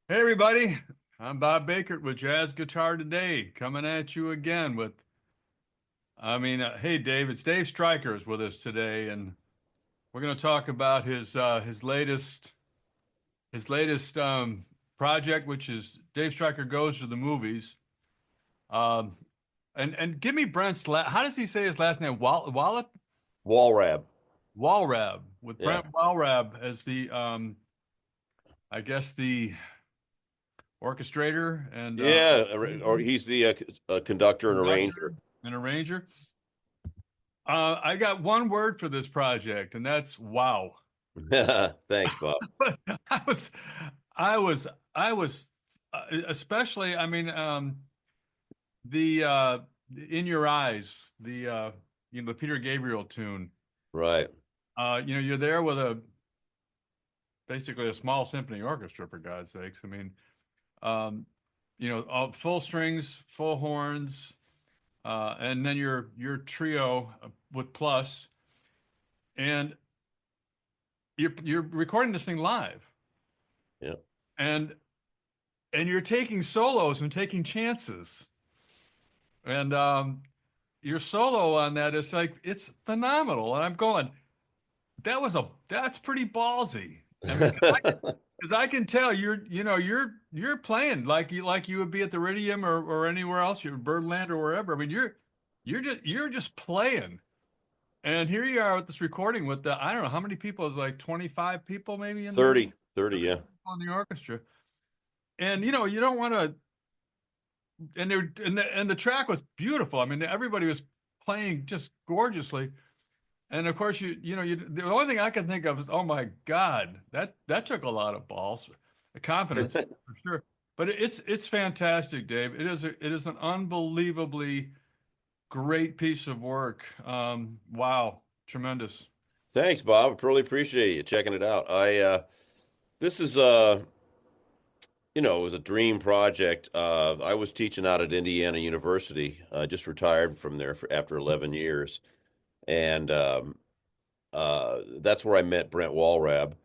Hey everybody, I'm Bob Bakert with Jazz Guitar Today, coming at you again with, hey Dave, it's Dave Stryker is with us today, and we're going to talk about his latest project, which is Dave Stryker Goes to the Movies. Um, and give me how does he say his last name? Wallop Walrab. Walrab with Yeah. Brent Walrab as the I guess the orchestrator and Yeah. Or he's the conductor and conductor arranger. and arranger. I got one word for this project, and that's wow. Thanks, Bob. I was, I was, I was, especially. The In Your Eyes, the Peter Gabriel tune. Right. You're there with basically a small symphony orchestra, for God's sakes. Um, all full strings, full horns, and then your trio with plus, and you're recording this thing live, Yeah. and you're taking solos and taking chances, and your solo on that is like it's phenomenal, and I'm going, that's pretty ballsy. I mean, because I can tell you're playing like you would be at the Iridium or anywhere else, your Birdland or wherever. I mean, you're just playing. And here you are with this recording with I don't know how many people, it's like 25 people maybe in the room, 30. 30 Yeah. people in the orchestra. And you don't want to, and the track was beautiful. I mean, everybody was playing just gorgeously. And of course, the only thing I can think of is, oh my God, that took a lot of balls, confidence for sure. But it's fantastic, Dave. It is an unbelievably great piece of work. Wow, tremendous. Thanks, Bob. I really appreciate you checking it out. This is it was a dream project. I was teaching out at Indiana University. I just retired from there after 11 years, and that's where I met Brent Walrab.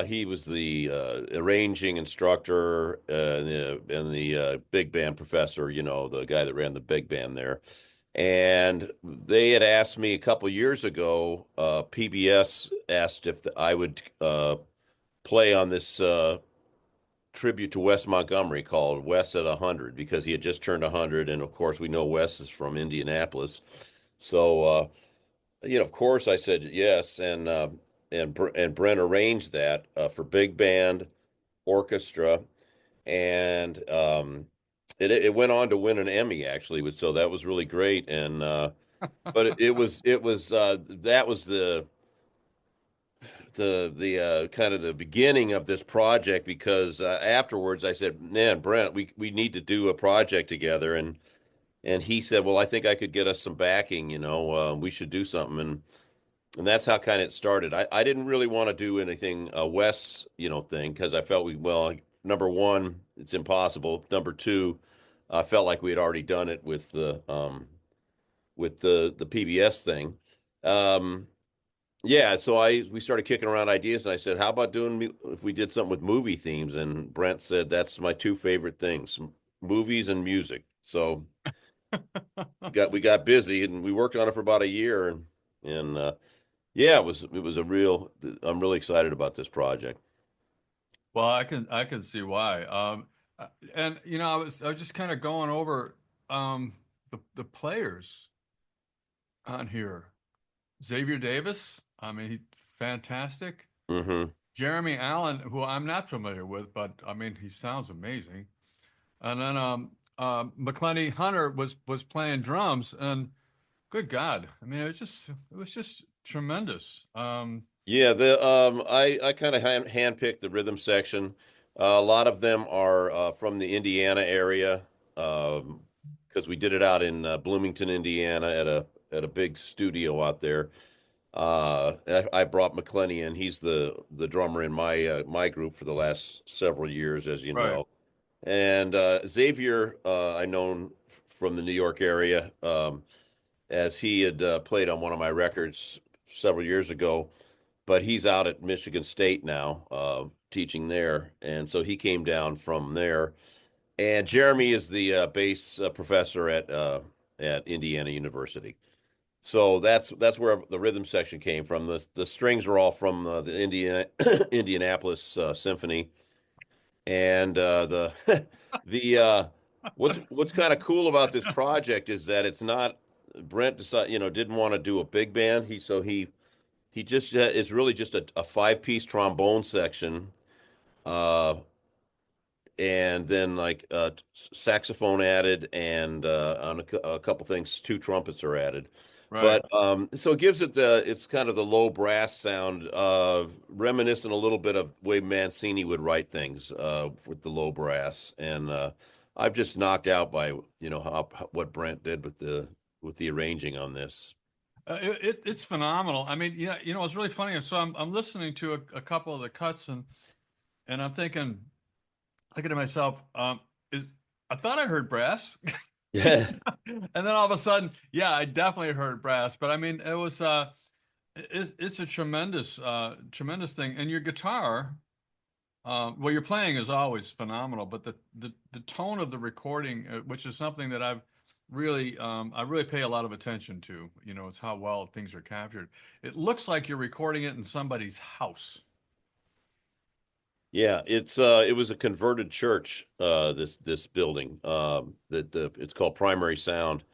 He was the arranging instructor and the big band professor, the guy that ran the big band there. And they had asked me a couple years ago, PBS asked if I would play on this tribute to Wes Montgomery called Wes at 100 because he had just turned 100. And of course, we know Wes is from Indianapolis. So, of course, I said yes, and Brent arranged that for big band, orchestra, and it went on to win an Emmy actually. So that was really great. And but it was that was the kind of the beginning of this project because afterwards I said, man, Brent, we need to do a project together, and he said, well, I think I could get us some backing. We should do something. And that's how kind of it started. I didn't really want to do anything Wes, thing because I felt number one, it's impossible. Number two, I felt like we had already done it with the PBS thing. Um, yeah, so we started kicking around ideas, and I said, "How about doing if we did something with movie themes?" And Brent said, "That's my two favorite things, movies and music." So we got busy, and we worked on it for about a year, and yeah, it was a real. I'm really excited about this project. Well, I can see why. And I was just kind of going over the players on here. Xavier Davis, I mean, he fantastic. Hmm. Jeremy Allen, who I'm not familiar with, but I mean, he sounds amazing. And then McClenny Hunter was playing drums, and good God, I mean, it was just tremendous. Yeah, the I kind of handpicked the rhythm section. A lot of them are from the Indiana area, because we did it out in Bloomington, Indiana, at a big studio out there. I brought McClenny in. He's the drummer in my group for the last several years, as you Right, know. And Xavier, I known from the New York area, as he had played on one of my records several years ago. but he's out at Michigan State now, teaching there, and so he came down from there. And Jeremy is the bass professor at Indiana University. So that's where the rhythm section came from. The strings are all from the Indianapolis Symphony, and the the what's kind of cool about this project is that it's not Brent decided didn't want to do a big band. He just is really just a five-piece trombone section, uh, and then like saxophone added, and on a couple things, two trumpets are added. Right. But so it gives it's kind of the low brass sound, reminiscent a little bit of the way Mancini would write things with the low brass. And I've just knocked out by what Brent did with the arranging on this. It's phenomenal. I mean, yeah, it's really funny. So I'm listening to a couple of the cuts, and I'm thinking to myself, is I thought I heard brass. Yeah. And then all of a sudden, yeah, I definitely heard brass. But I mean, it's a tremendous thing. And your guitar, well, your playing is always phenomenal, but the tone of the recording, which is something that I really pay a lot of attention to. It's how well things are captured. It looks like you're recording it in somebody's house. Yeah, it was a converted church, this building. That the It's called Primary Sound.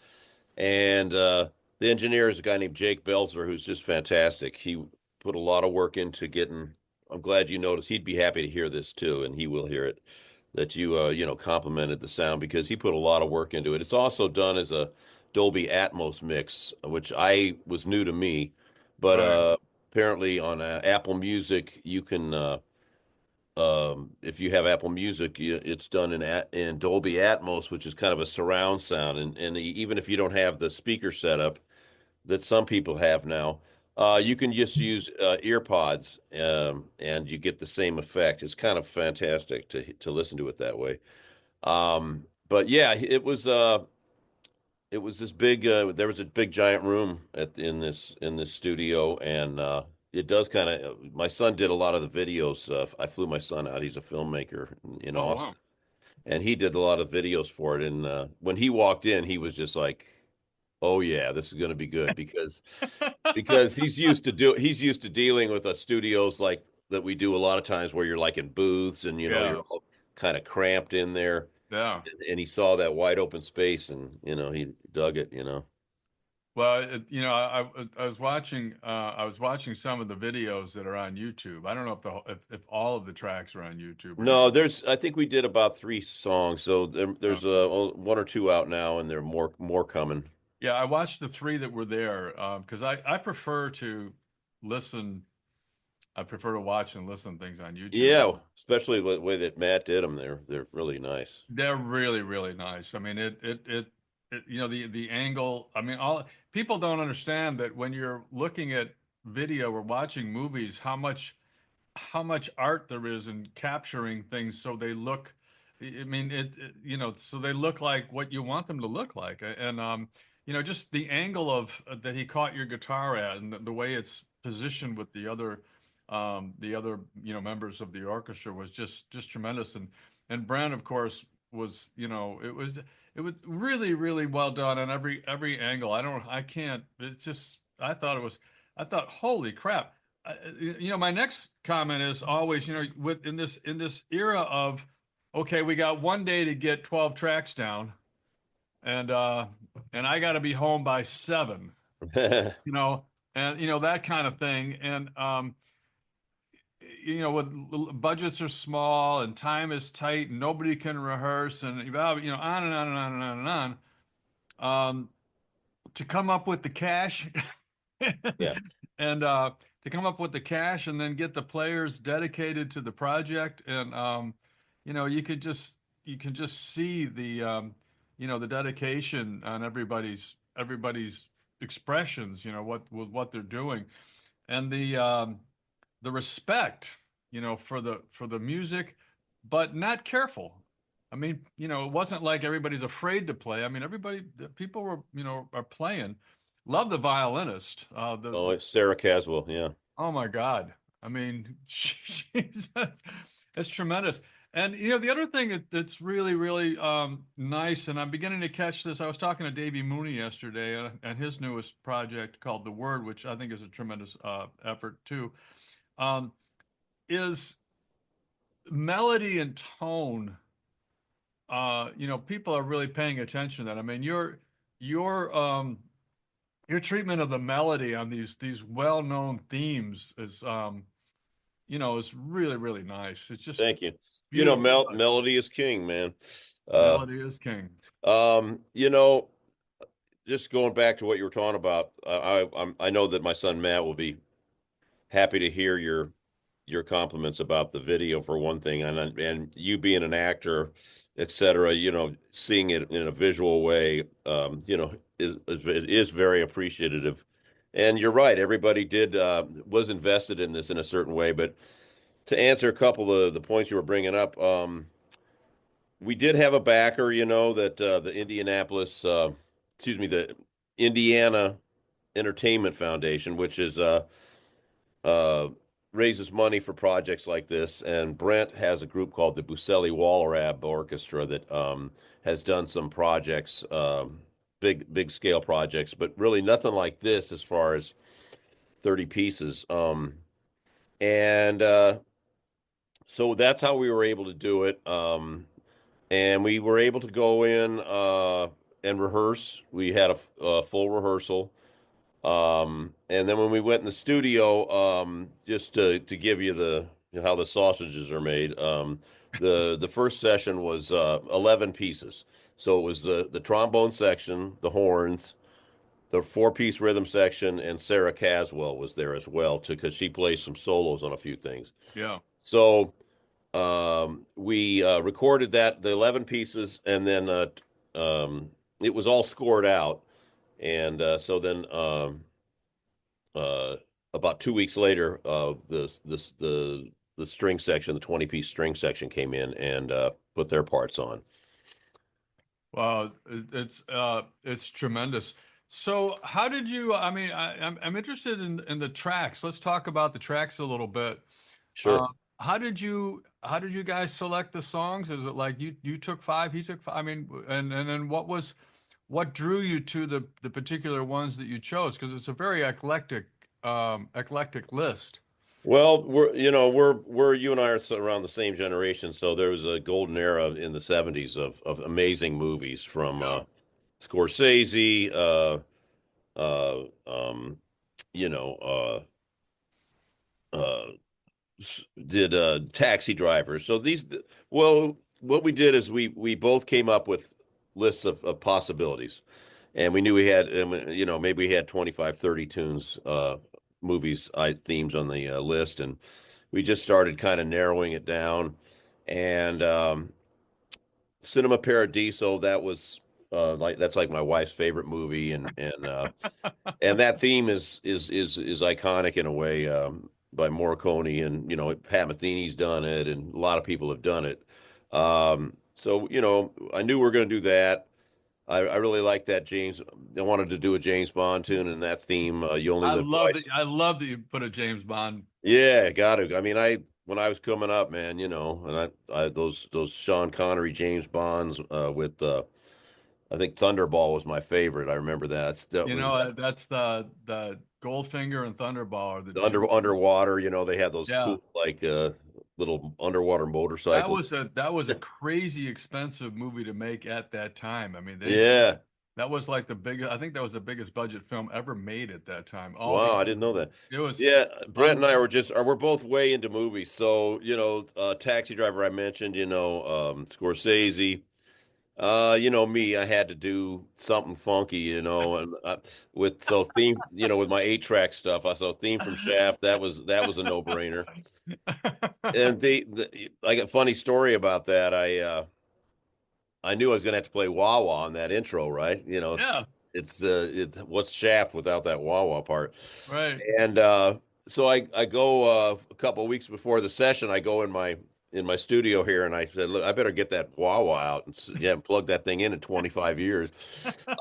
And the engineer is a guy named Jake Belzer, who's just fantastic. He put a lot of work into getting. I'm glad you noticed. He'd be happy to hear this too, and he will hear it. That you complimented the sound because he put a lot of work into it. It's also done as a Dolby Atmos mix, which I was new to me, but Right. apparently on Apple Music you can. If you have Apple Music, it's done in Dolby Atmos, which is kind of a surround sound, and even if you don't have the speaker setup that some people have now, you can just use ear pods, and you get the same effect. It's kind of fantastic to listen to it that way. But yeah, it was this big. There was a big giant room in this studio, and it does kind of. My son did a lot of the videos. I flew my son out. He's a filmmaker in Oh, wow. Austin, and he did a lot of videos for it. And when he walked in, he was just like, "Oh yeah, this is going to be good," because he's used to dealing with studios like that we do a lot of times where you're like in booths and Yeah. you're all kind of cramped in there. Yeah. And he saw that wide open space, and he dug it. Well, I was watching some of the videos that are on YouTube. I don't know if all of the tracks are on YouTube or No, not. I think we did about three songs, so there's one or two out now, and there are more coming. Yeah, I watched the three that were there because I prefer to listen. I prefer to watch and listen to things on YouTube. Yeah, especially the way that Matt did them. They're really nice. They're really, really nice. I mean, the angle. I mean, all people don't understand that when you're looking at video or watching movies, how much art there is in capturing things so they look. I mean, so they look like what you want them to look like, and just the angle of that he caught your guitar at, and the way it's positioned with the other members of the orchestra was just tremendous. And Brand, of course, was it was really really well done on every angle. I can't. It's just I thought holy crap. My next comment is always with in this era of okay, we got one day to get 12 tracks down, and uh and I got to be home by 7, you know and that kind of thing. And with budgets are small and time is tight and nobody can rehearse, and on and on and on and on and on, to come up with the cash Yeah. and to come up with the cash and then get the players dedicated to the project. And you can just see the dedication on everybody's expressions, what they're doing, and the respect, for the music, but not careful. I mean, it wasn't like everybody's afraid to play. I mean, the people are playing. Love the violinist. Oh, it's Sarah Caswell. Yeah. Oh my God. I mean, Jesus, it's tremendous. And the other thing that's really, really nice, and I'm beginning to catch this. I was talking to Davey Mooney yesterday, and his newest project called The Word, which I think is a tremendous effort too, um, is melody and tone. People are really paying attention to that. I mean, your your treatment of the melody on these well-known themes is really, really nice. It's just Thank you. You know, beautifully done. melody is king, man. Uh, Melody is king. you know, just going back to what you were talking about, I know that my son Matt will be happy to hear your compliments about the video for one thing, and you being an actor, etc. You know, seeing it in a visual way, is very appreciative. And you're right, everybody did was invested in this in a certain way. But to answer a couple of the points you were bringing up, we did have a backer, that the the Indiana Entertainment Foundation, which is uh, raises money for projects like this. And Brent has a group called the Buselli Wallerab Orchestra that has done some projects, big scale projects, but really nothing like this as far as 30 pieces. And so that's how we were able to do it. And we were able to go in and rehearse. We had a full rehearsal. And then when we went in the studio, just to give you how the sausages are made, the first session was 11 pieces. So it was the trombone section, the horns, the four-piece rhythm section, and Sarah Caswell was there as well too, because she plays some solos on a few things. Yeah. So we recorded the 11 pieces, and then it was all scored out. And so then uh, about 2 weeks later, the string section, the 20-piece string section came in and put their parts on. Wow, it's tremendous. So, how did you? I mean, I'm interested in the tracks. Let's talk about the tracks a little bit. Uh, Sure. how did you guys select the songs? Is it like you took five, he took five? I mean, and then what drew you to the particular ones that you chose? Because it's a very eclectic list. Well, we're you and I are around the same generation, so there was a golden era in the '70s of amazing movies from Yeah. Scorsese, uh, um, you know, uh, did Taxi Driver. So well, what we did is we both came up with lists of possibilities, and we knew we had, maybe we had 25, 30 tunes, movies, themes on the list, and we just started kind of narrowing it down. And Cinema Paradiso, that was that's like my wife's favorite movie, and that theme is iconic in a way, by Morricone, and Pat Metheny's done it, and a lot of people have done it. So I knew we were going to do that. I really like that James. I wanted to do a James Bond tune and that theme. You only I live love that. twice. I love that you put a James Bond. Yeah, got to. I mean, I when I was coming up, man, and I those Sean Connery James Bonds with I think Thunderball was my favorite. I remember that. That was That's the Goldfinger and Thunderball are the two. underwater. They had those Yeah. cool like little underwater That motorcycles. was a crazy expensive movie to make at that time. I mean, they said Yeah. that was like the biggest, I think that was the biggest budget film ever made at that time. All the Wow, I didn't know that. it was Yeah, Brett and I unbelievable. we're both way into movies. So, Taxi Driver I mentioned, Scorsese. Me, I had to do something funky, and with my 8-track stuff. I saw theme from Shaft. That was a no-brainer. And I got a funny story about that. I knew I was gonna have to play wah wah on that intro, right? Yeah, What's Shaft without that wah wah part? right. And so I go a couple of weeks before the session. I go in my studio here, and I said, "Look, I better get that wah wah out and plug that thing in 25 years."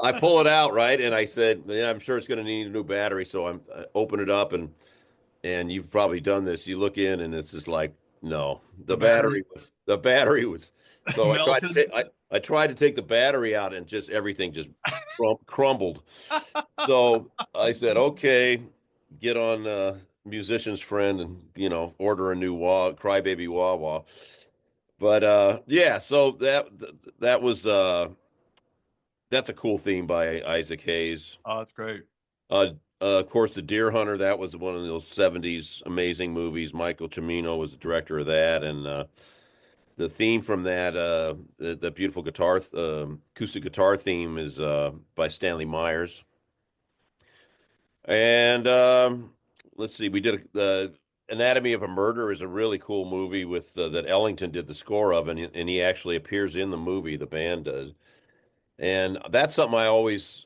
I pull it out, right, and I said, "Yeah, I'm sure it's going to need a new battery." So I open it up, and you've probably done this. You look in and it's just like, no, The battery the battery was. So melted. I tried to take the battery out and just everything just crumbled. So I said, okay, get on musician's friend and order a new crybaby wah wah. But yeah, so that was that's a cool theme by Isaac Hayes. Oh, that's great. Uh, of course, The Deer Hunter, that was one of those 70s amazing movies. Michael Cimino was the director of that. And the theme from that, the beautiful acoustic guitar theme is by Stanley Myers. And let's see, we did Anatomy of a Murder is a really cool movie with that Ellington did the score of, and he actually appears in the movie, the band does. And that's something I always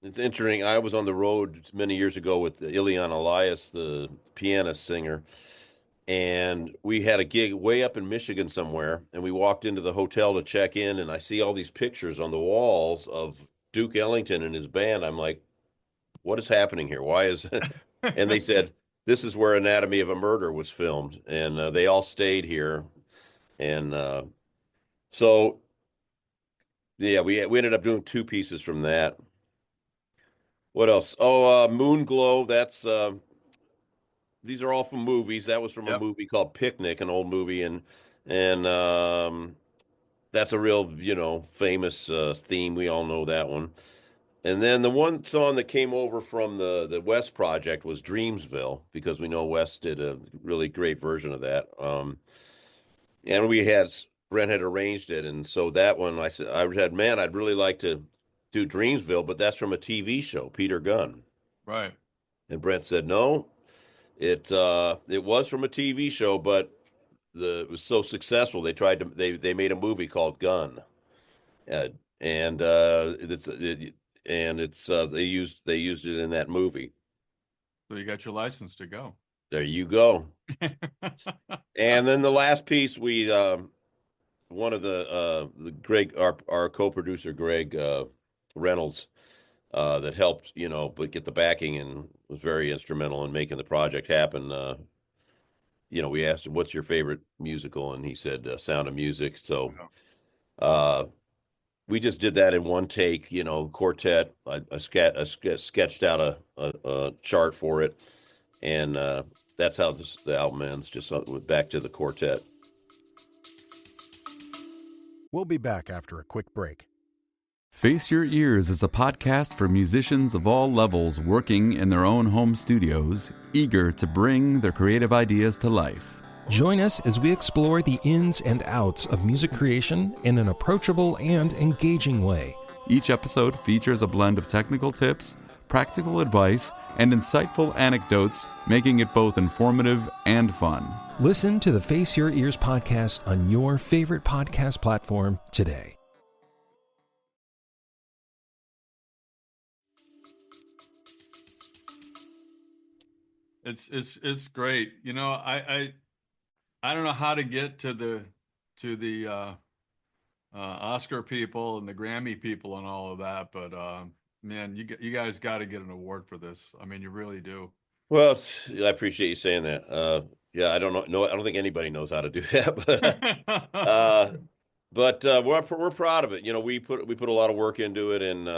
it's interesting. I was on the road many years ago with Ilian Elias, the pianist singer, and we had a gig way up in Michigan somewhere. And we walked into the hotel to check in, and I see all these pictures on the walls of Duke Ellington and his band. I'm like, what is happening here? Why is And they said, this is where Anatomy of a Murder was filmed, and they all stayed here. And so, yeah, we ended up doing two pieces from that. What else? Oh, Moon Glow. That's these are all from movies. That was from a Yep. movie called Picnic, an old movie, and that's a real, famous theme. We all know that one. And then the one song that came over from the West project was Dreamsville, because we know West did a really great version of that. And we had Brent had arranged it, and so that one I said, man, I'd really like to do Dreamsville, but that's from a TV show, Peter Gunn. Right. And Brent said, no, it was from a TV show, but it was so successful they made a movie called Gun, uh, and they used it in that movie. So you got your license to go. There you go. And then the last piece, we one of the Greg, our co-producer Greg Reynolds, that helped, but get the backing and was very instrumental in making the project happen. We asked him, "What's your favorite musical?" And he said, "Sound of Music." So Yeah. uh, we just did that in one take, quartet. I sketched out a chart for it, and that's how the album ends. Just back to the quartet. We'll be back after a quick break. Face Your Ears is a podcast for musicians of all levels working in their own home studios, eager to bring their creative ideas to life. Join us as we explore the ins and outs of music creation in an approachable and engaging way. Each episode features a blend of technical tips, practical advice, and insightful anecdotes, making it both informative and fun. Listen to the Face Your Ears podcast on your favorite podcast platform today. It's great. I don't know how to get to the Oscar people and the Grammy people and all of that, but man, you guys got to get an award for this. I mean, you really do. Well, I appreciate you saying that. Yeah, I don't know. No, I don't think anybody knows how to do that, uh, we're proud of it. We put a lot of work into it, and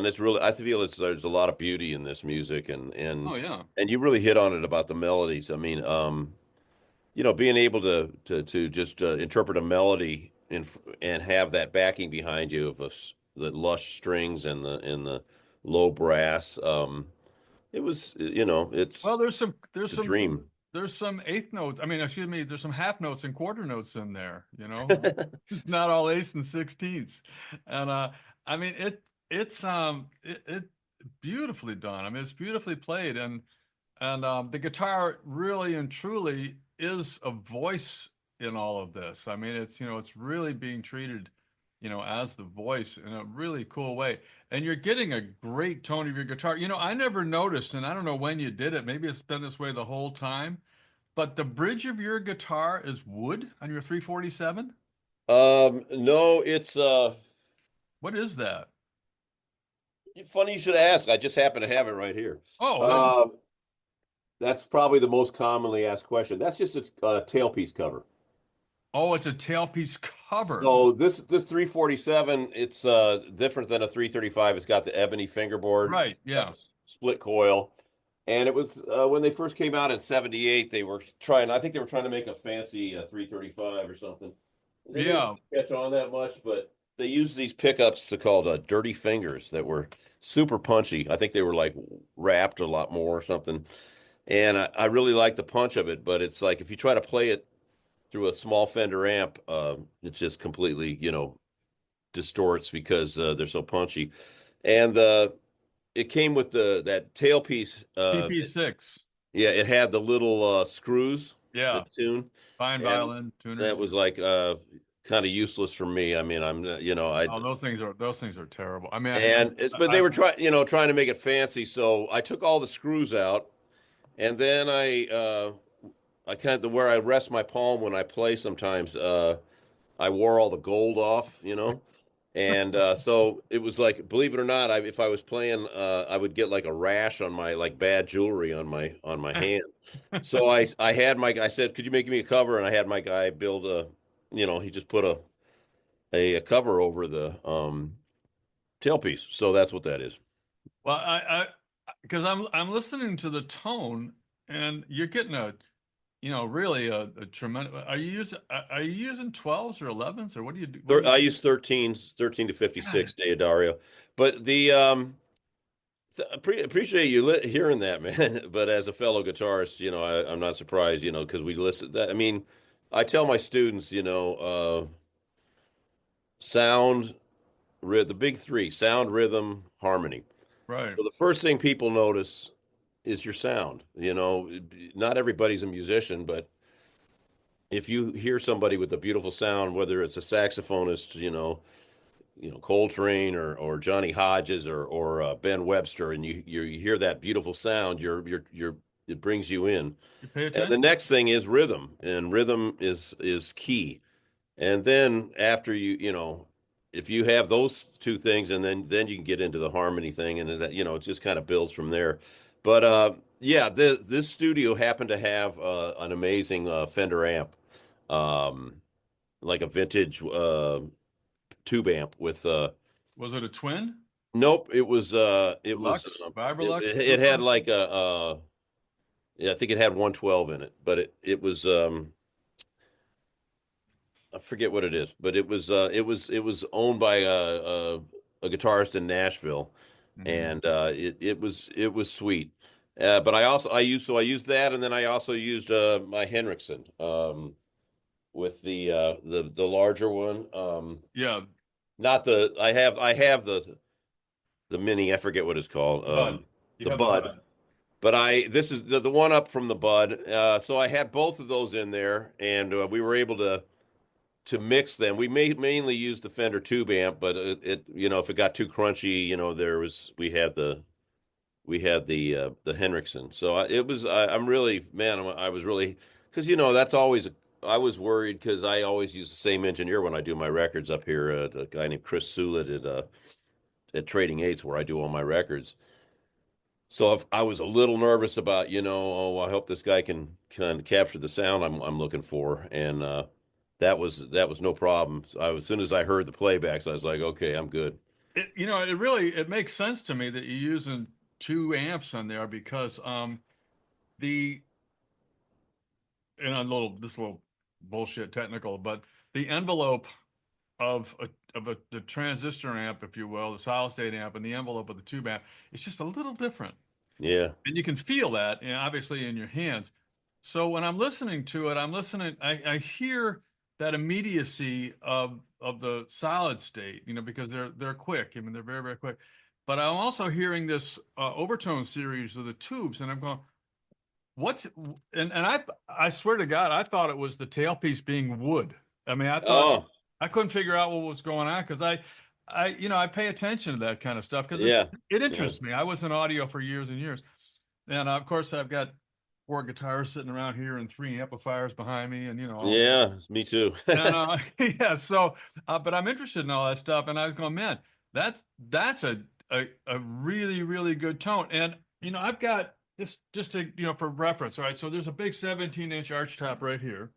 it's really, I feel there's a lot of beauty in this music, Oh yeah. and you really hit on it about the melodies. I mean, being able to just interpret a melody and have that backing behind you of the lush strings and the low brass. It was, Well, it's a dream. there's some eighth notes. I mean, excuse me, there's some half notes and quarter notes in there, Not all eighths and sixteenths. And I mean it beautifully done. I mean, it's beautifully played, and the guitar really and truly is a voice in all of this. I mean, it's really being treated, as the voice in a really cool way. And you're getting a great tone of your guitar. I never noticed, and I don't know when you did it. Maybe it's been this way the whole time, but the bridge of your guitar is wood on your 347. No, it's What is that? funny you should ask. I just happen to have it right here. Oh, Uh, That's probably the most commonly asked question. That's just a tailpiece cover. Oh, it's a tailpiece cover. So this 347, it's different than a 335. It's got the ebony fingerboard, Right. Yeah. split coil. And it was when they first came out in 78, I think they were trying to make a fancy 335 or something. They didn't Yeah. catch on that much, but they used these pickups called dirty fingers that were super punchy. I think they were like wrapped a lot more or something. And I really like the punch of it, but it's like if you try to play it through a small Fender amp, it just completely, distorts because they're so punchy. And it came with that tailpiece. TP6. Yeah, it had the little screws Yeah. that tune, Fine and violin tuners. that was like kind of useless for me. I mean, I Oh, those things are terrible. I mean, but they I were trying to make it fancy. So I took all the screws out, and then I kind of where I rest my palm when I play sometimes. I wore all the gold off, and so it was like, believe it or not, if I was playing, I would get like a rash on my like bad jewelry on my hand. So I said, could you make me a cover? And I had my guy build he just put a cover over the tailpiece. So that's what that is. well, because I'm listening to the tone, and you're getting really a tremendous. Are you using 12s or 11s, or what do you do? What do you I do? use 13 to 56 God, Deodario, but the appreciate you hearing that, man. But as a fellow guitarist, I'm not surprised, because we listen that. I mean, I tell my students, sound, the big three: sound, rhythm, harmony. right. So the first thing people notice is your sound. Not everybody's a musician, but if you hear somebody with a beautiful sound, whether it's a saxophonist, Coltrane or Johnny Hodges or Ben Webster, and you hear that beautiful sound, it brings you in. You pay And the attention. next thing is rhythm, and rhythm is key. And then after if you have those two things, and then you can get into the harmony thing, and that it just kind of builds from there. But yeah, this studio happened to have an amazing Fender amp, um, like a vintage tube amp with Was it a twin? nope, Lux, Vibrolux, it had Super? like yeah, I think it had 112 in it, but it was I forget what it is, but it was owned by a guitarist in Nashville, Hmm. and it was sweet. But I used that, and then I also used my Henriksen with the larger one. Yeah, Not the I have the mini. I forget what it's called. Bud. You The have the Bud. Bud. But this is the one up from the Bud. So I had both of those in there, and we were able to mix them. We mainly used the Fender tube amp, but if it got too crunchy, we had the Henriksen. So I'm really, man, I was really, because that's always I was worried because I always use the same engineer when I do my records up here. A guy named Chris Sulit at Trading Eights, where I do all my records. So if I was a little nervous about, oh, I hope this guy can capture the sound I'm looking for, and that was no problem. As soon as I heard the playbacks, I was like, okay, I'm good. It makes sense to me that you're using two amps on there because the this little bullshit technical, but the envelope of the transistor amp, if you will, the solid state amp, and the envelope of the tube amp, it's just a little different. Yeah. And you can feel that, obviously in your hands. So when I'm listening to it, I hear that immediacy of the solid state, because they're quick. I mean, they're very, very quick. But I'm also hearing this overtone series of the tubes, and I'm going, what's and I swear to God, I thought it was the tailpiece being wood. I mean, Oh, I couldn't figure out what was going on because I pay attention to that kind of stuff because yeah. it Yeah. interests me. I was in audio for years and years, and of course I've got four guitars sitting around here and three amplifiers behind me, and all that. Yeah, me too. And yeah, so but I'm interested in all that stuff, and I was going, man, that's a really really good tone, and I've got just to, for reference, all right? So there's a big 17-inch arch top right here.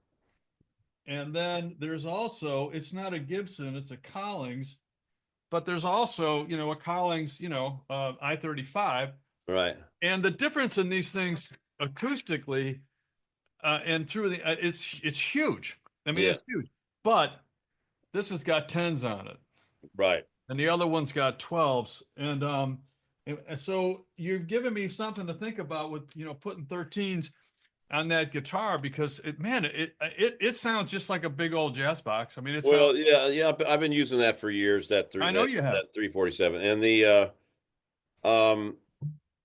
And then there's also, it's not a Gibson, it's a Collings, but there's also, a Collings, I-35. Right. And the difference in these things acoustically and through it's huge. I mean, Yeah. it's huge. But this has got 10s on it, Right. and the other one's got 12s. And so you've given me something to think about with, putting 13s on that guitar, because it sounds just like a big old jazz box. I mean, it sounds. Well, yeah. I've been using that for years. I know you have. That 347 and the um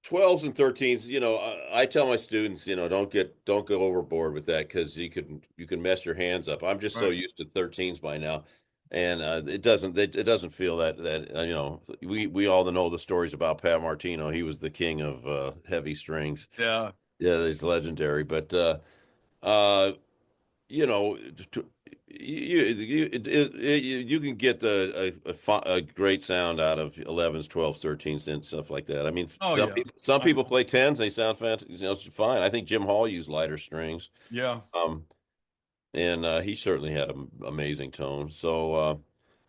12s and 13s. I tell my students, don't go overboard with that, because you can mess your hands up. I'm just so Right. used to 13s by now, and it doesn't feel that we all know the stories about Pat Martino. He was the king of heavy strings. Yeah. Yeah, he's legendary. But uh, you know, you can get a great sound out of 11s, 12s, 13s, and stuff like that. I mean, Oh yeah. some I people know. play 10s, they sound fantastic, fine. I think Jim Hall used lighter strings, Yeah. um, and he certainly had an amazing tone. So,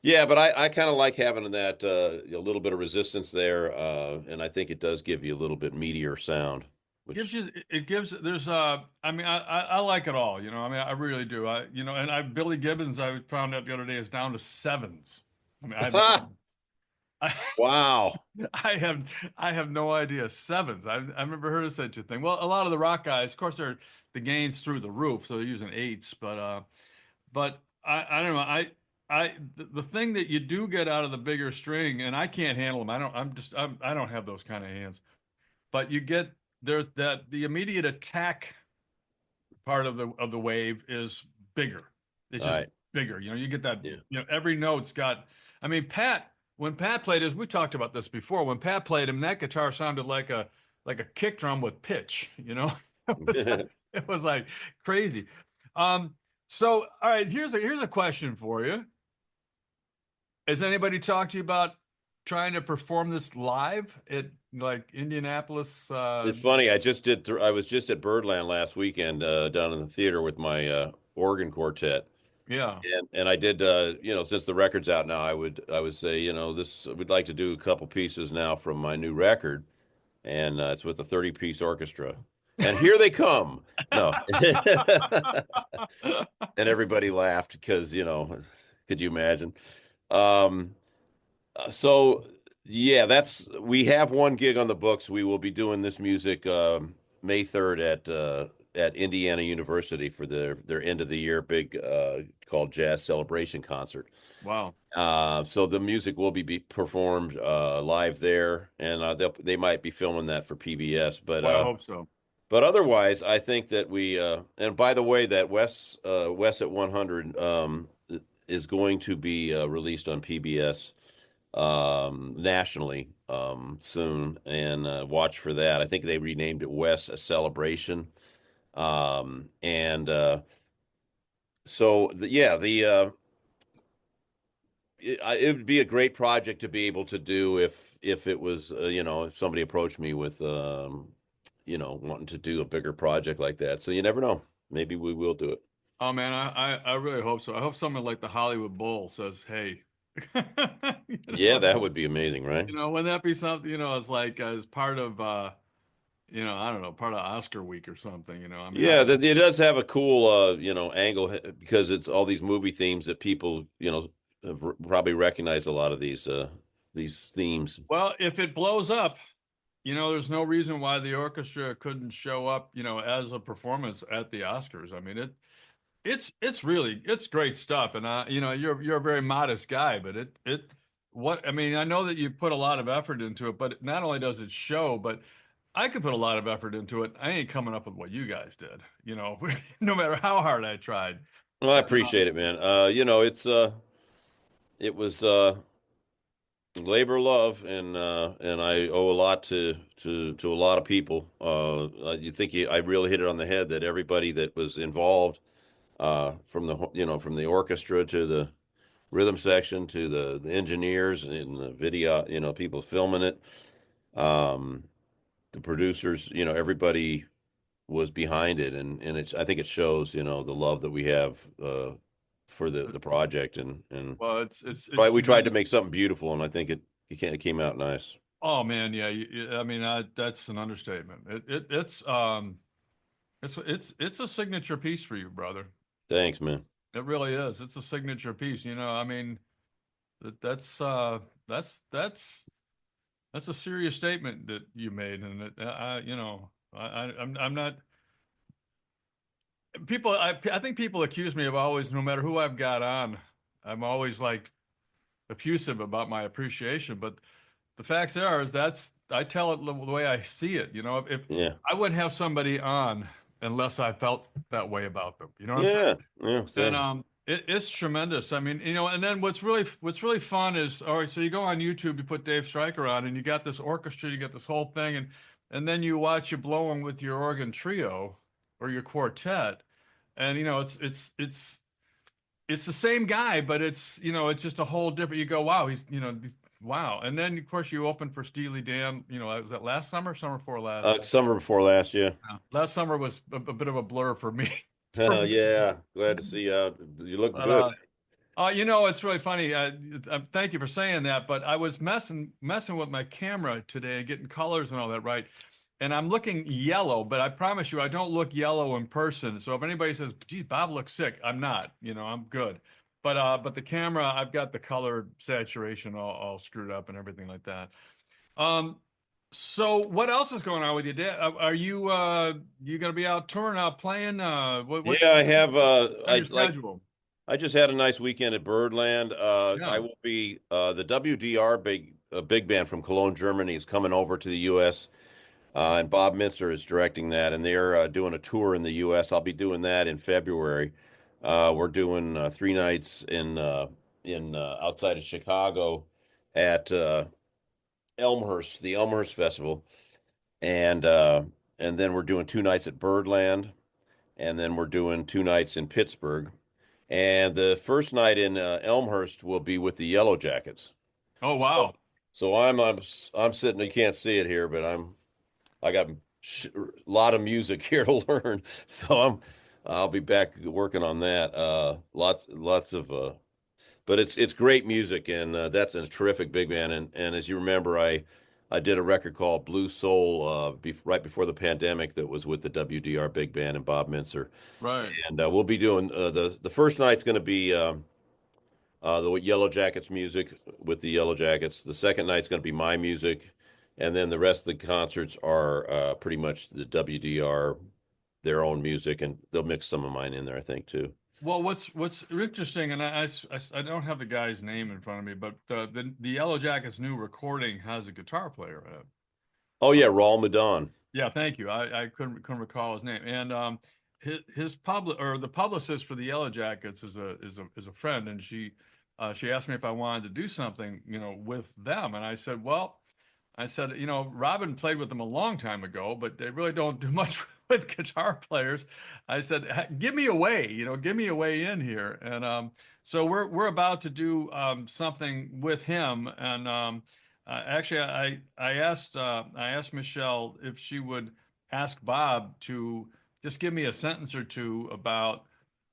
yeah, but I kind of like having that a little bit of resistance there, and I think it does give you a little bit meatier sound, Gives which you it gives there's I mean I like it all, I mean I really do. And I Billy Gibbons, I found out the other day, is down to 7s. I mean I wow. I have no idea. 7s. I've never heard of such a thing. Well, a lot of the rock guys, of course, they're the gains through the roof, so they're using 8s. But I don't know. The thing that you do get out of the bigger string, and I can't handle them. I don't have those kind of hands. But you get there's that the immediate attack part of the wave is bigger. It's All just right. bigger. You get that, Yeah. every note's got, I mean, when Pat played his, we talked about this before. When Pat played him, that guitar sounded like a kick drum with pitch, it was like crazy. Um, so all right, here's a question for you. Has anybody talked to you about trying to perform this live at like Indianapolis? It's funny. I was just at Birdland last weekend, down in the theater with my organ quartet, Yeah. and I did. Since the record's out now, I would say, this we'd like to do a couple pieces now from my new record, and it's with a 30-piece orchestra, and here they come. No, and everybody laughed because, could you imagine? Um, so yeah, we have one gig on the books. We will be doing this music May 3rd at Indiana University for their end of the year big called Jazz Celebration concert. Wow. So the music will be performed live there, and they might be filming that for PBS. Well, I hope so. But otherwise, I think that and by the way, that Wes at 100 is going to be released on PBS nationally soon, and watch for that. I think they renamed it Wes a Celebration. And so yeah, it would be a great project to be able to do if it was if somebody approached me with wanting to do a bigger project like that. So you never know. Maybe we will do it. Oh man, I really hope so. I hope someone like the Hollywood Bowl says, "Hey," Yeah, that would be amazing, right? wouldn't that be something? As like as part of, I don't know, part of Oscar week or something. I mean, Yeah, it does have a cool angle, because it's all these movie themes that people have probably recognize a lot of these themes. well, if it blows up, there's no reason why the orchestra couldn't show up, as a performance at the Oscars. I mean, it's great stuff, and you're a very modest guy, but I mean, I know that you put a lot of effort into it, but not only does it show, but I could put a lot of effort into it. I ain't coming up with what you guys did, no matter how hard I tried. Well, I appreciate it, man. It was labor of love, and I owe a lot to a lot of people. I really hit it on the head that everybody that was involved, from the orchestra to the rhythm section to the engineers and the video, people filming it, the producers, everybody was behind it, and I think it shows, the love that we have for the project, and Well, it's we tried to tremendous. make something beautiful, and I think it came out nice. Oh man, yeah. I mean, that's an understatement. It's a signature piece for you, brother. Thanks, man. It really is. It's a signature piece. I mean, that's that's a serious statement that you made, and I'm not people. I think people accuse me of always, no matter who I've got on, I'm always like effusive about my appreciation, but the facts are is that's I tell it the way I see it. If Yeah, I wouldn't have somebody on unless I felt that way about them. You know what I'm saying? yeah, yeah. And Thanks. it's tremendous. I mean, and then what's really fun is, all right, so you go on YouTube, you put Dave Stryker on, and you got this orchestra, you got this whole thing, and then you watch you blow them with your organ trio or your quartet, and it's the same guy, but it's just a whole different. You go, wow, wow. And then of course you open for Steely Dan. Was that last summer, summer before last? Summer before last, yeah. Last summer was a bit of a blur for me. For me. Yeah, glad to see you. You look But good. it's really funny. Thank you for saying that. But I was messing with my camera today, getting colors and all that right. And I'm looking yellow, but I promise you, I don't look yellow in person. So if anybody says, "Geez, Bob looks sick," I'm not. I'm good. But the camera, I've got the color saturation all screwed up and everything like that. Um, so what else is going on with you, Dad? Are you going to be out touring, out playing? What's Yeah, I have. on your schedule? I just had a nice weekend at Birdland. I Yeah. will be the WDR big band from Cologne, Germany is coming over to the U.S. And Bob Minster is directing that, and they're doing a tour in the U.S. I'll be doing that in February. We're doing 3 nights in outside of Chicago at Elmhurst, the Elmhurst Festival, and uh, and then we're doing 2 nights at Birdland, and then we're doing 2 nights in Pittsburgh. And the first night in Elmhurst will be with the Yellow Jackets. Oh So, wow. so I'm sitting. You can't see it here, but I got a lot of music here to learn. I'll be back working on that. Lots of but it's great music, and that's a terrific big band. And as you remember, I did a record called Blue Soul right before the pandemic that was with the WDR big band and Bob Mincer. Right. And we'll be doing the first night's going to be the Yellow Jackets music with the Yellow Jackets. The second night's going to be my music, and then the rest of the concerts are pretty much the WDR, their own music, and they'll mix some of mine in there, I think, too. Well, what's interesting, and I don't have the guy's name in front of me, but the Yellow Jackets' new recording has a guitar player in it. Oh yeah, Raul Madon. Yeah, thank you. I couldn't recall his name, and the publicist for the Yellow Jackets is a friend, and she asked me if I wanted to do something, with them, and I said, well. I said, Robin played with them a long time ago, but they really don't do much with guitar players. I said, give me a way, give me a way in here. And so we're about to do something with him. And actually, I asked Michelle if she would ask Bob to just give me a sentence or two about,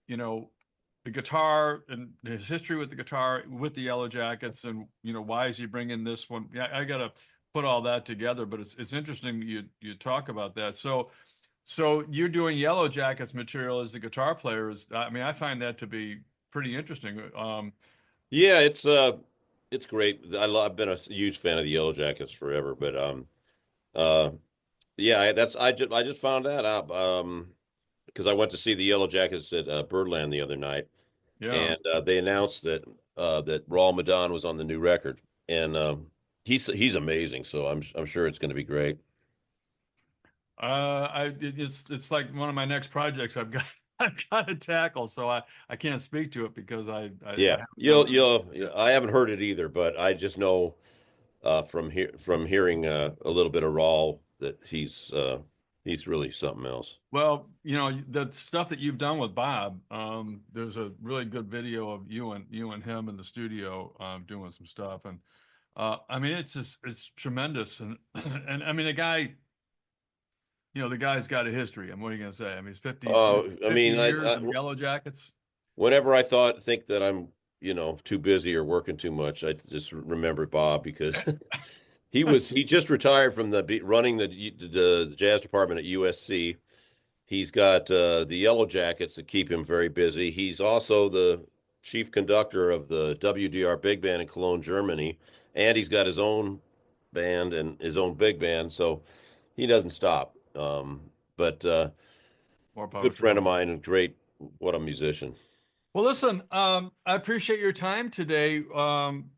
you know, the guitar and his history with the guitar with the Yellow Jackets, and why is he bringing this one? Yeah, I gotta put all that together, but it's interesting you talk about that. So you're doing Yellow Jackets material as the guitar player. I mean, I find that to be pretty interesting. Yeah, it's great. I've been a huge fan of the Yellow Jackets forever, but uh yeah, I just found that out because I went to see the Yellow Jackets at Birdland the other night, Yeah. and they announced that Raul Madon was on the new record, and he's amazing. So I'm sure it's going to be great. It's like one of my next projects I've got I've got to tackle. So I can't speak to it because I Yeah, haven't done it. I haven't heard it either, but I just know from hearing a little bit of Raul that he's really something else. Well, the stuff that you've done with Bob, there's a really good video of you and him in the studio doing some stuff, and I mean it's tremendous, and and I mean the guy the guy's got a history. And what are you going to say? I mean, he's 50, I 50 mean, years in Yellow Jackets. whenever I think that I'm, too busy or working too much, I just remember Bob because he just retired from running the jazz department at USC. He's got the Yellow Jackets that keep him very busy. He's also the chief conductor of the WDR Big Band in Cologne, Germany, and he's got his own band and his own big band, so he doesn't stop. But More power good to friend of him. mine and what a musician. Well, listen, I appreciate your time today. I'm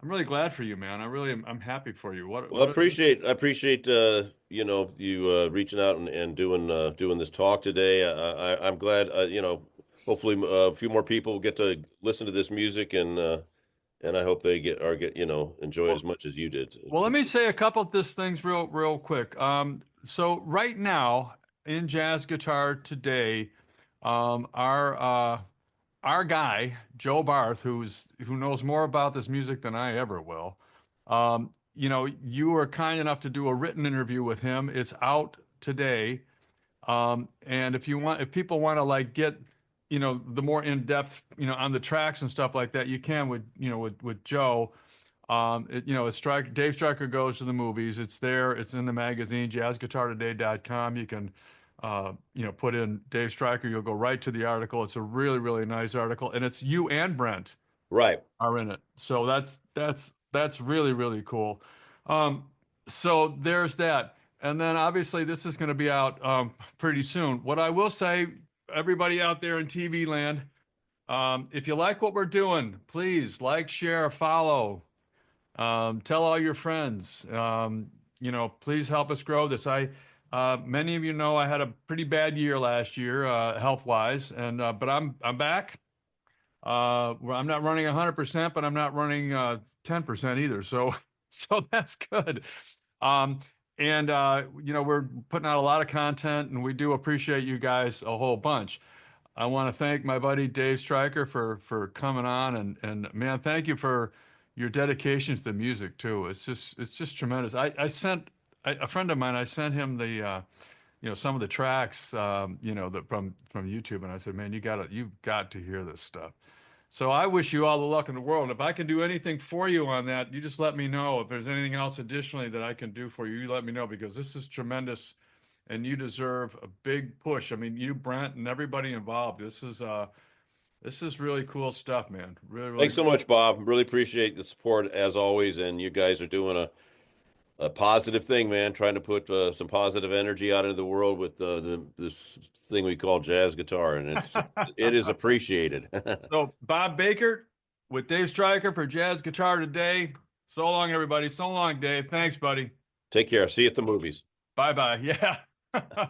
really glad for you, man. I'm happy for you. Well, I appreciate you reaching out and doing this talk today. I'm glad hopefully a few more people get to listen to this music and I hope they enjoy it well, as much as you did. well, let me say a couple of these things real quick. So right now in jazz guitar today, our guy Joe Barth, who knows more about this music than I ever will. You were kind enough to do a written interview with him. It's out today. And if people want to like get, the more in depth, on the tracks and stuff like that, you can with Joe. It's Stryker, Dave Stryker Goes to the Movies. It's there. It's in the magazine, jazzguitartoday.com. You can, put in Dave Stryker. You'll go right to the article. It's a really, really nice article, and it's you and Brent Right. are in it. So that's really, really cool. Um, so there's that. And then obviously this is going to be out pretty soon. What I will say, everybody out there in TV land, if you like what we're doing, please like, share, follow, tell all your friends. Please help us grow this. Many of you know I had a pretty bad year last year, health wise, and but I'm back. I'm not running 100%, but I'm not running 10% either. So, so that's good. Um, and we're putting out a lot of content, and we do appreciate you guys a whole bunch. I want to thank my buddy Dave Stryker for coming on, and man, thank you for your dedication to the music too. It's just tremendous. I sent a friend of mine. I sent him the some of the tracks that from YouTube, and I said, man, you've got to hear this stuff. So I wish you all the luck in the world. If I can do anything for you on that, you just let me know. If there's anything else additionally that I can do for you, you let me know, because this is tremendous and you deserve a big push. I mean, you, Brent, and everybody involved. This is really cool stuff, man. Really, really Thanks so much, Bob. Really appreciate the support as always, and you guys are doing a positive thing, man. Trying to put some positive energy out into the world with this thing we call jazz guitar, and it is appreciated. So Bob Bakert with Dave Stryker for Jazz Guitar Today. So long, everybody. So long, Dave. Thanks, buddy. Take care. See you at the movies. Bye-bye. Yeah.